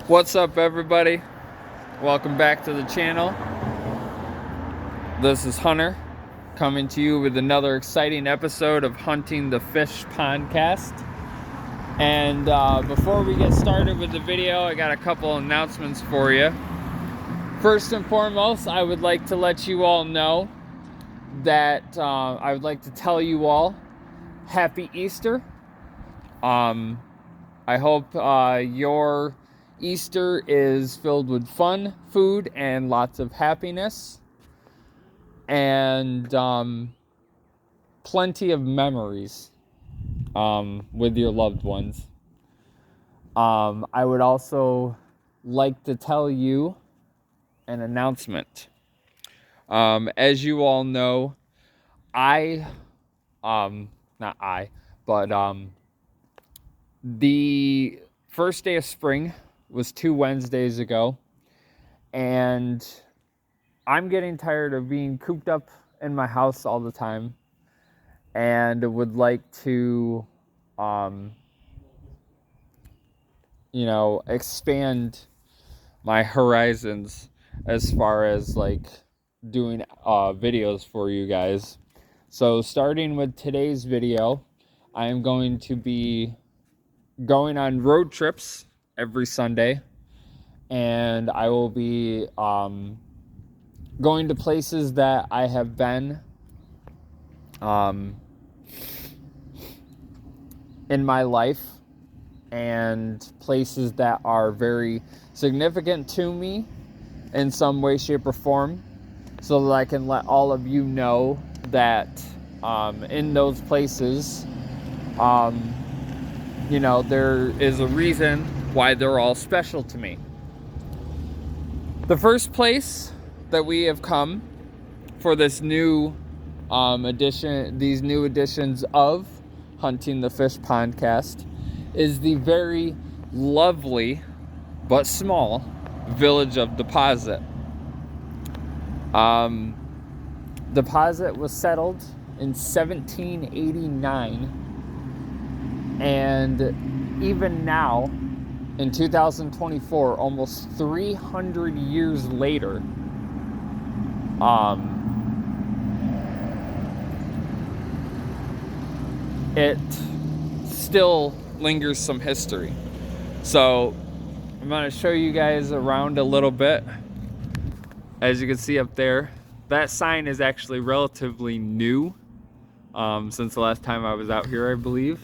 What's up, everybody? Welcome back to the channel. This is Hunter coming to you with another exciting episode of Hunting the Fish Podcast. And before we get started with the video, I got a couple announcements for you. First and foremost, I would like to let you all know that I would like to tell you all Happy Easter. I hope your Easter is filled with fun, food, and lots of happiness, and plenty of memories with your loved ones. I would also like to tell you an announcement. As you all know, the first day of spring was 2 Wednesdays ago, and I'm getting tired of being cooped up in my house all the time, and would like to, expand my horizons as far as like doing videos for you guys. So starting with today's video, I am going to be going on road trips every Sunday, and I will be going to places that I have been in my life, and places that are very significant to me in some way, shape, or form, so that I can let all of you know that in those places, there is a reason why they're all special to me. The first place that we have come for this new these new editions of Hunting the Fish Podcast is the very lovely but small village of Deposit. Deposit was settled in 1789. And even now, in 2024, almost 300 years later, it still lingers some history. So I'm going to show you guys around a little bit. As you can see up there, that sign is actually relatively new, since the last time I was out here, I believe.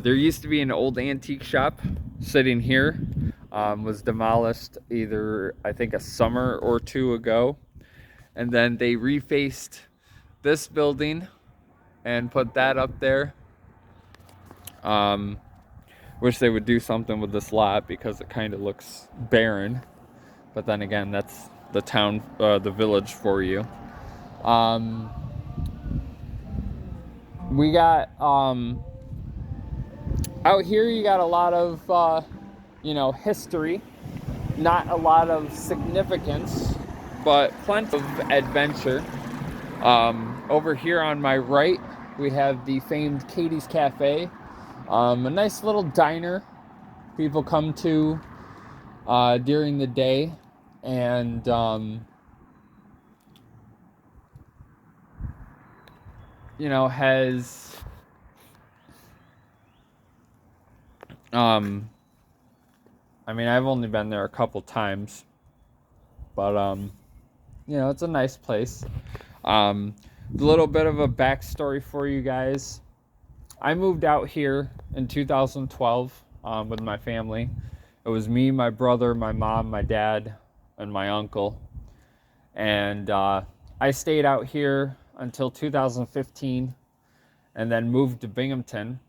There used to be an old antique shop sitting here, was demolished either, I think, a summer or two ago. And then they refaced this building and put that up there. Wish they would do something with this lot because it kind of looks barren. But then again, that's the town, the village for you. We got, out here you got a lot of, history, not a lot of significance, but plenty of adventure. Over here on my right, we have the famed Katie's Cafe, a nice little diner people come to during the day, and has I've only been there a couple times, but it's a nice place. A little bit of a backstory for you guys. I moved out here in 2012 with my family. It was me, my brother, my mom, my dad, and my uncle. And I stayed out here until 2015 and then moved to Binghamton.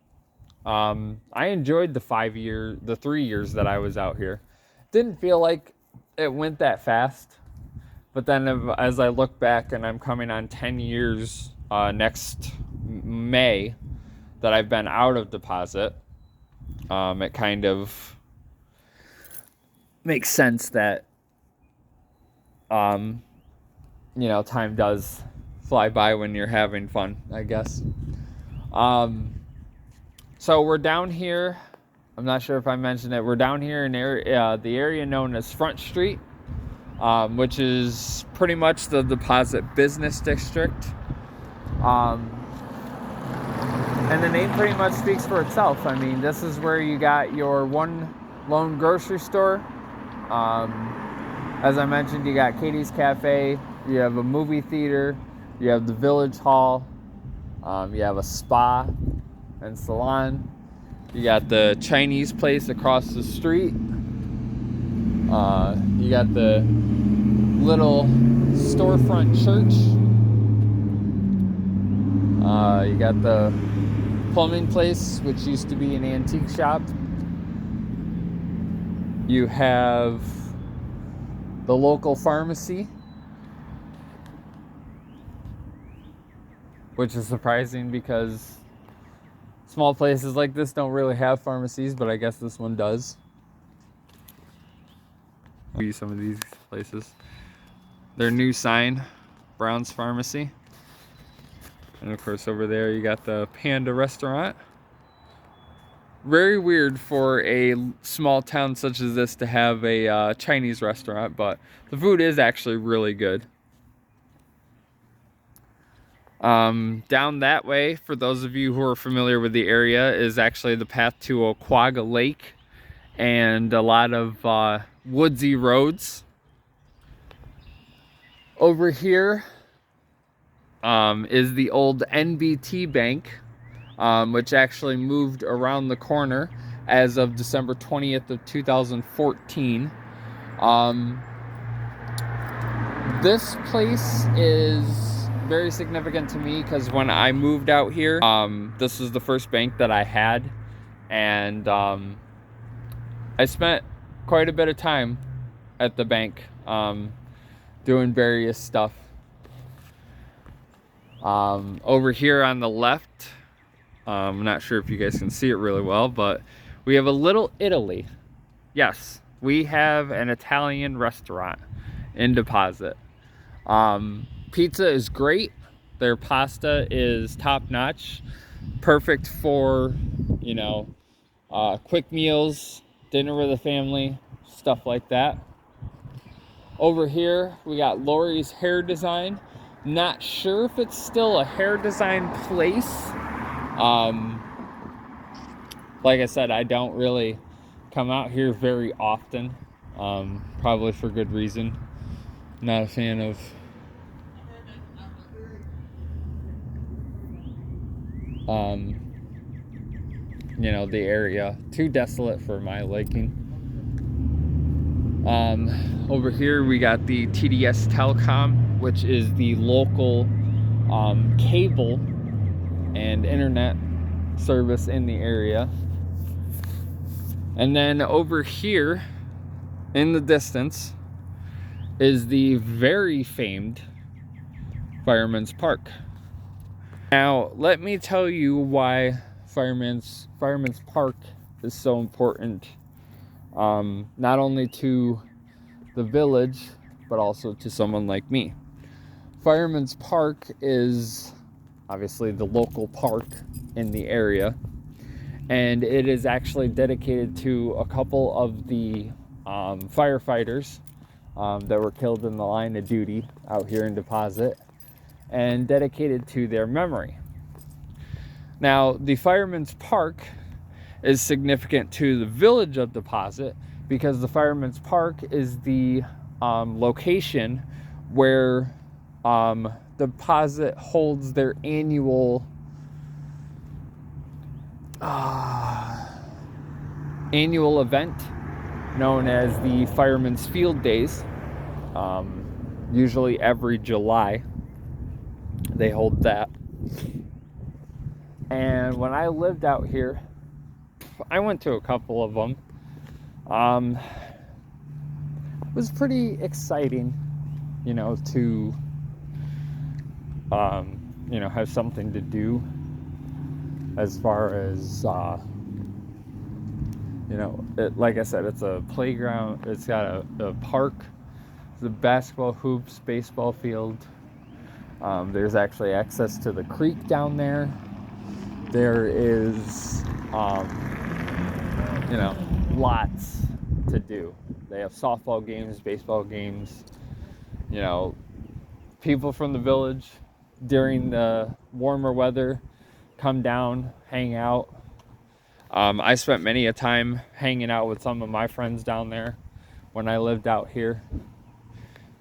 I enjoyed the 3 years that I was out here. Didn't feel like it went that fast. But then as I look back, and I'm coming on 10 years next May that I've been out of Deposit, it kind of makes sense that, time does fly by when you're having fun, I guess. So we're down here I'm not sure if I mentioned it. We're down here in the area known as Front Street, which is pretty much the Deposit Business District. And the name pretty much speaks for itself. I mean, this is where you got your one lone grocery store. As I mentioned, you got Katie's Cafe, you have a movie theater, you have the Village Hall, you have a spa and salon, you got the Chinese place across the street, you got the little storefront church, you got the plumbing place, which used to be an antique shop. You have the local pharmacy, which is surprising because small places like this don't really have pharmacies, but I guess this one does. I'll use some of these places. Their new sign, Brown's Pharmacy. And of course over there you got the Panda Restaurant. Very weird for a small town such as this to have a Chinese restaurant, but the food is actually really good. Down that way, for those of you who are familiar with the area, is actually the path to Oquaga Lake and a lot of woodsy roads. Over here is the old NBT Bank, which actually moved around the corner as of December 20th of 2014. This place is very significant to me because when I moved out here, this was the first bank that I had, and I spent quite a bit of time at the bank doing various stuff. Over here on the left, I'm not sure if you guys can see it really well, but we have a Little Italy. Yes, we have an Italian restaurant in Deposit. Pizza is great. Their pasta is top-notch. Perfect for, you know, quick meals, dinner with the family, stuff like that. Over here, we got Lori's Hair Design. Not sure if it's still a hair design place. Like I said, I don't really come out here very often. Probably for good reason. Not a fan of you know, the area. Too desolate for my liking. Over here we got the TDS Telecom, which is the local cable and internet service in the area. And then over here in the distance is the very famed Fireman's Park. Now, let me tell you why Fireman's Park is so important, not only to the village, but also to someone like me. Fireman's Park is obviously the local park in the area, and it is actually dedicated to a couple of the firefighters that were killed in the line of duty out here in Deposit, and dedicated to their memory. Now, the Fireman's Park is significant to the village of Deposit because the Fireman's Park is the location where Deposit holds their annual event known as the Fireman's Field Days. Usually every July they hold that. And when I lived out here, I went to a couple of them. It was pretty exciting, you know, to you know, have something to do as far as you know, like I said, it's a playground. It's got a park, the basketball hoops, baseball field. There's actually access to the creek down there. There is lots to do. They have softball games, baseball games, people from the village during the warmer weather come down, hang out. I spent many a time hanging out with some of my friends down there when I lived out here.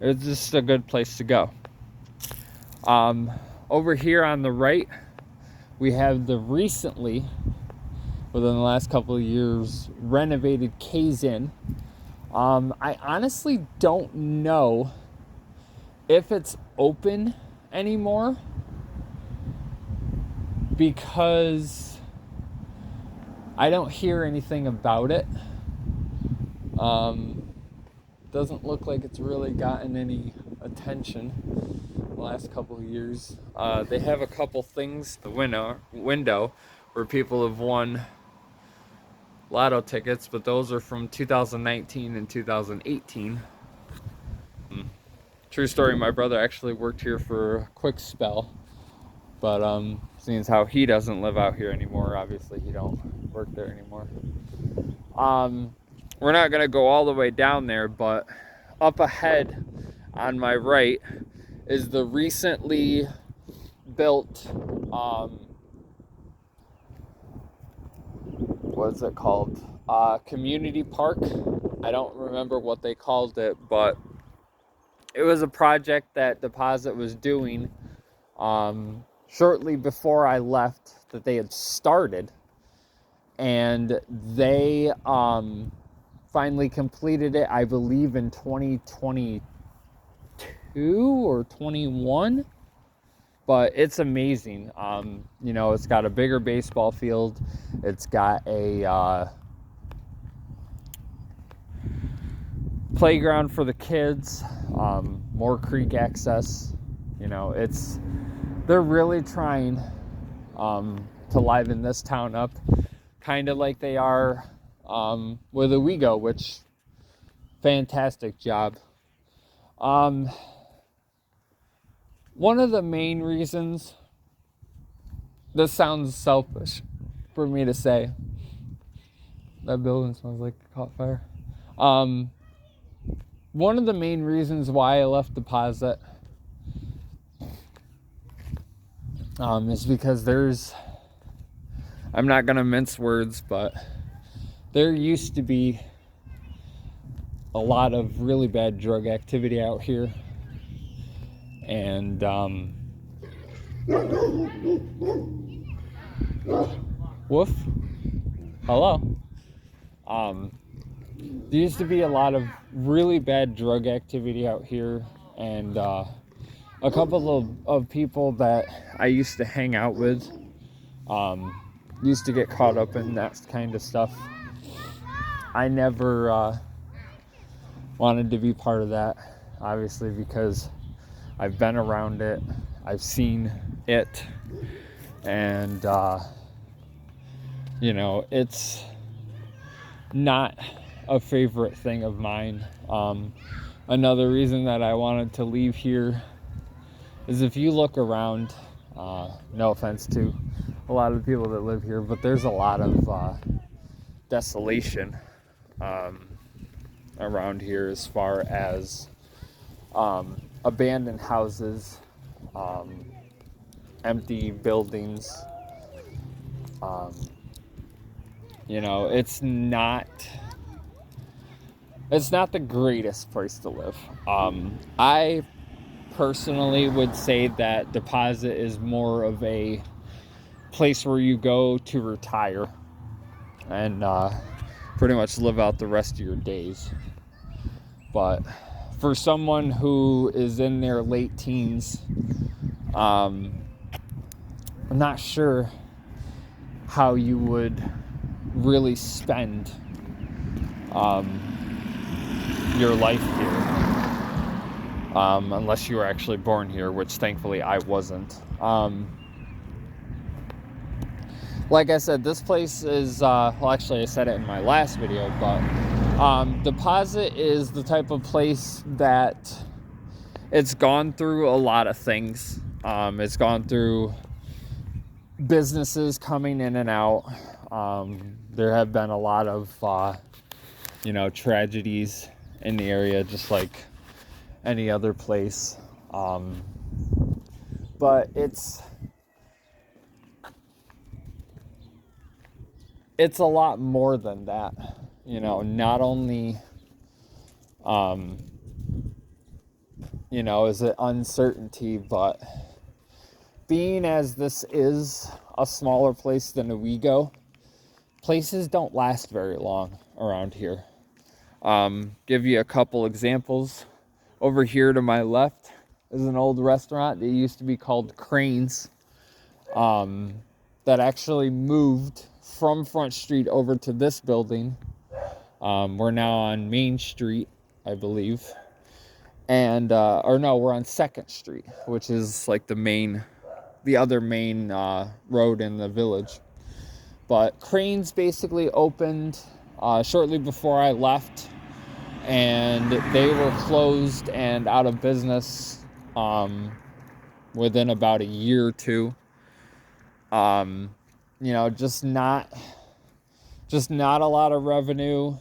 It's just a good place to go. Over here on the right, we have the recently, within the last couple of years, renovated K's Inn. I honestly don't know if it's open anymore because I don't hear anything about it. Doesn't look like it's really gotten any attention the last couple of years. They have a couple things, the window where people have won lotto tickets, but those are from 2019 and 2018. True story, my brother actually worked here for a quick spell, but seeing as how he doesn't live out here anymore, obviously he don't work there anymore. We're not gonna go all the way down there, but up ahead on my right is the recently built what is it called? Community park. I don't remember what they called it, but it was a project that Deposit was doing shortly before I left, that they had started, and they finally completed it, I believe, in 2022 or 21. But it's amazing. It's got a bigger baseball field. It's got a playground for the kids, more creek access. They're really trying to liven this town up, kind of like they are with Owego, which fantastic job. One of the main reasons, this sounds selfish for me to say, that building smells like it caught fire. One of the main reasons why I left Deposit is because I'm not going to mince words, but there used to be a lot of really bad drug activity out here. And woof, hello. There used to be a lot of really bad drug activity out here, and a couple of people that I used to hang out with used to get caught up in that kind of stuff. I never wanted to be part of that, obviously, because I've been around it, I've seen it, and it's not a favorite thing of mine. Another reason that I wanted to leave here is, if you look around, no offense to a lot of the people that live here, but there's a lot of desolation around here, as far as abandoned houses, empty buildings. It's not the greatest place to live. I personally would say that Deposit is more of a place where you go to retire and pretty much live out the rest of your days. But for someone who is in their late teens, I'm not sure how you would really spend your life here, unless you were actually born here, which thankfully I wasn't. Like I said, this place is, actually I said it in my last video, but Deposit is the type of place that it's gone through a lot of things. It's gone through businesses coming in and out, there have been a lot of, tragedies in the area, just like any other place. But it's a lot more than that. Not only, is it uncertainty, but being as this is a smaller place than Owego, places don't last very long around here. Give you a couple examples. Over here to my left is an old restaurant that used to be called Cranes, that actually moved from Front Street over to this building. We're now on Main Street, I believe. And, we're on 2nd Street, which is like the other main road in the village. But Cranes basically opened shortly before I left, and they were closed and out of business within about a year or two. Just not a lot of revenue,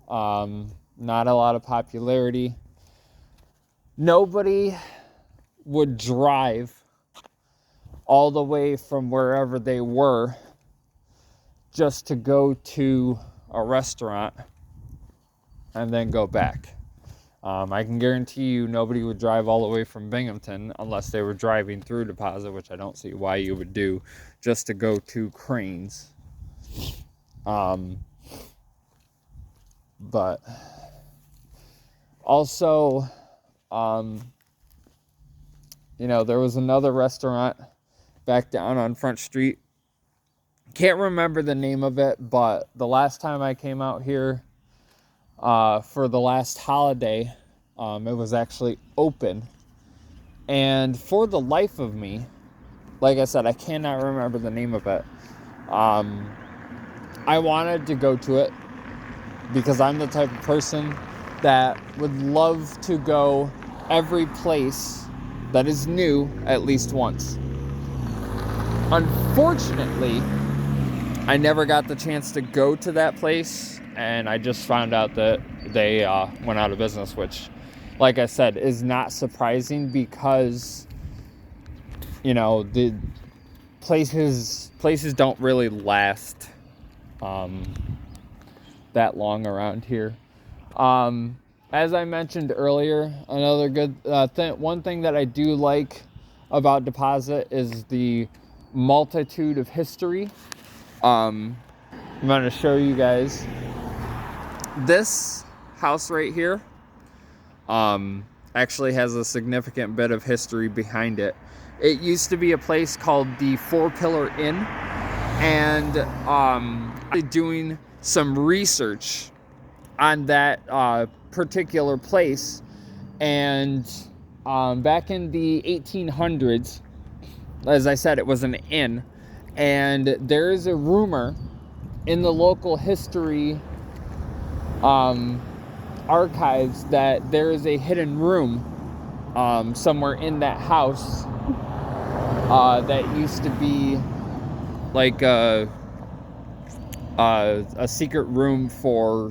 not a lot of popularity. Nobody would drive all the way from wherever they were just to go to a restaurant and then go back. I can guarantee you nobody would drive all the way from Binghamton unless they were driving through Deposit, which I don't see why you would do, just to go to Cranes. But also, there was another restaurant back down on Front Street. Can't remember the name of it, but the last time I came out here for the last holiday, it was actually open. And for the life of me, like I said, I cannot remember the name of it. I wanted to go to it because I'm the type of person that would love to go every place that is new at least once. Unfortunately, I never got the chance to go to that place, and I just found out that they went out of business, which, like I said, is not surprising because, the places don't really last that long around here. As I mentioned earlier, another good one thing that I do like about Deposit is the multitude of history. I'm going to show you guys this house right here. Actually has a significant bit of history behind it. It used to be a place called the Four Pillar Inn, and doing some research on that particular place, and back in the 1800s, as I said, it was an inn, and there is a rumor in the local history archives that there is a hidden room somewhere in that house that used to be like a secret room for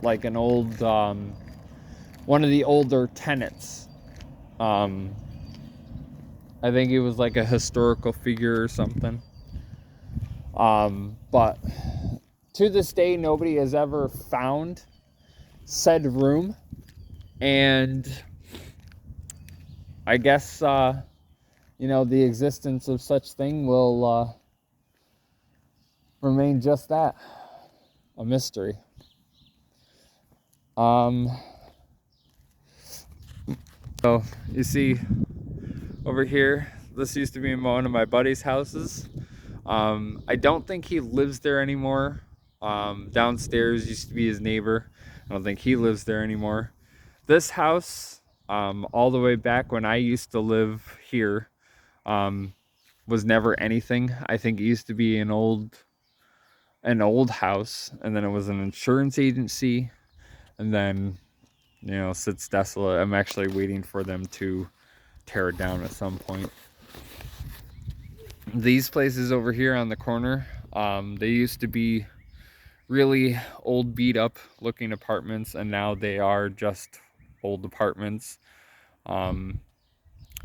like an old one of the older tenants. I think he was like a historical figure or something. But to this day, nobody has ever found said room, and I guess the existence of such thing will remain just that, a mystery. So you see over here, this used to be one of my buddy's houses. I don't think he lives there anymore. Downstairs used to be his neighbor. I don't think he lives there anymore. This house, all the way back when I used to live here, was never anything. I think it used to be an old house, and then it was an insurance agency, and then sits desolate. I'm actually waiting for them to tear it down at some point. These places over here on the corner, they used to be really old, beat up looking apartments, and now they are just old apartments. Not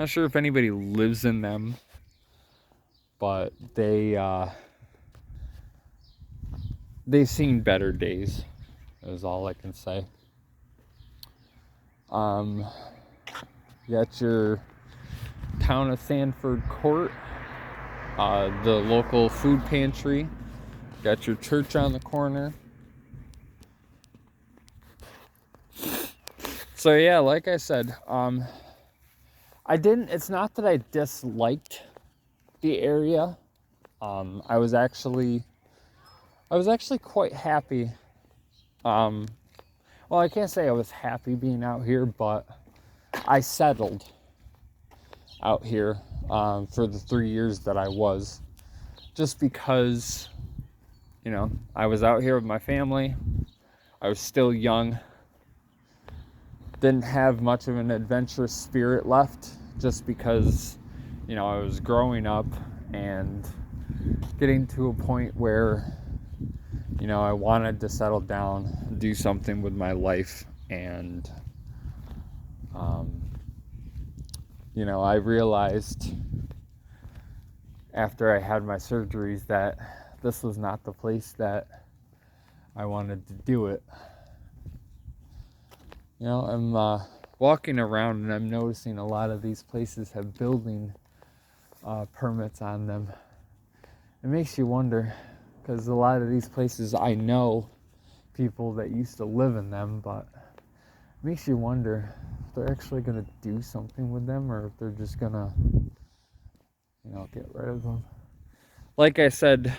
sure if anybody lives in them, but they've seen better days, is all I can say. You got your town of Sanford Court, the local food pantry, got your church on the corner. So yeah, like I said, it's not that I disliked the area. I was actually quite happy. Well, I can't say I was happy being out here, but I settled out here for the 3 years that I was, just because, I was out here with my family. I was still young. Didn't have much of an adventurous spirit left, just because, I was growing up and getting to a point where, I wanted to settle down, do something with my life, and, I realized after I had my surgeries that this was not the place that I wanted to do it. I'm walking around and I'm noticing a lot of these places have building permits on them. It makes you wonder, because a lot of these places I know people that used to live in them, but it makes you wonder if they're actually going to do something with them, or if they're just going to, get rid of them. Like I said,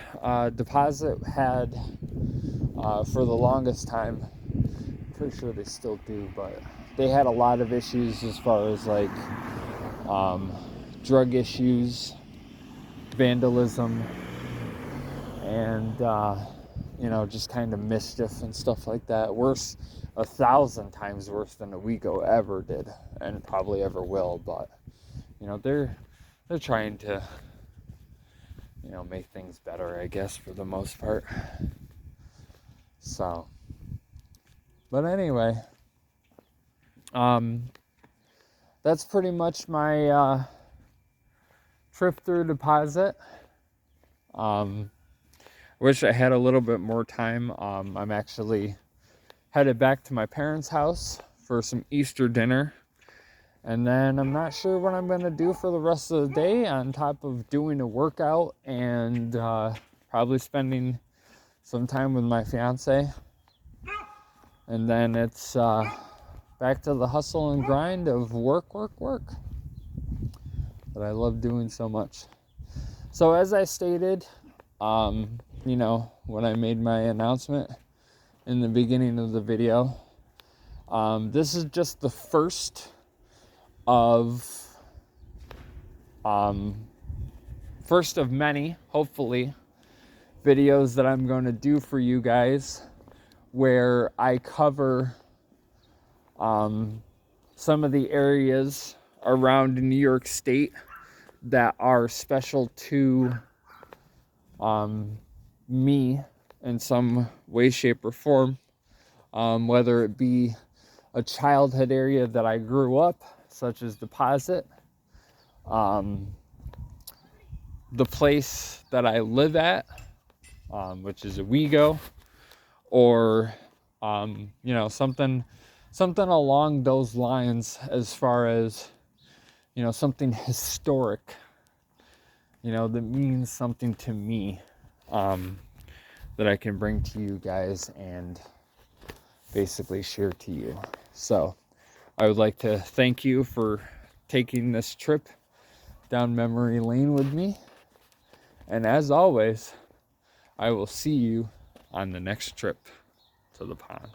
Deposit had, for the longest time, pretty sure they still do, but they had a lot of issues as far as like drug issues, vandalism, and just kind of mischief and stuff like that. Worse, 1,000 times worse than a Wego ever did, and probably ever will. But they're trying to make things better, I guess, for the most part. So, but anyway, that's pretty much my trip through Deposit. Wish I had a little bit more time. I'm actually headed back to my parents' house for some Easter dinner, and then I'm not sure what I'm going to do for the rest of the day, on top of doing a workout and probably spending some time with my fiance. And then it's back to the hustle and grind of work that I love doing so much. So as I stated, when I made my announcement in the beginning of the video, this is just the first of many, hopefully, videos that I'm going to do for you guys, where I cover some of the areas around New York State that are special to me in some way, shape, or form, whether it be a childhood area that I grew up, such as Deposit, the place that I live at, which is a Wego, or something along those lines, as far as something historic, that means something to me, that I can bring to you guys and basically share to you. So I would like to thank you for taking this trip down memory lane with me, and as always, I will see you on the next trip to the pond.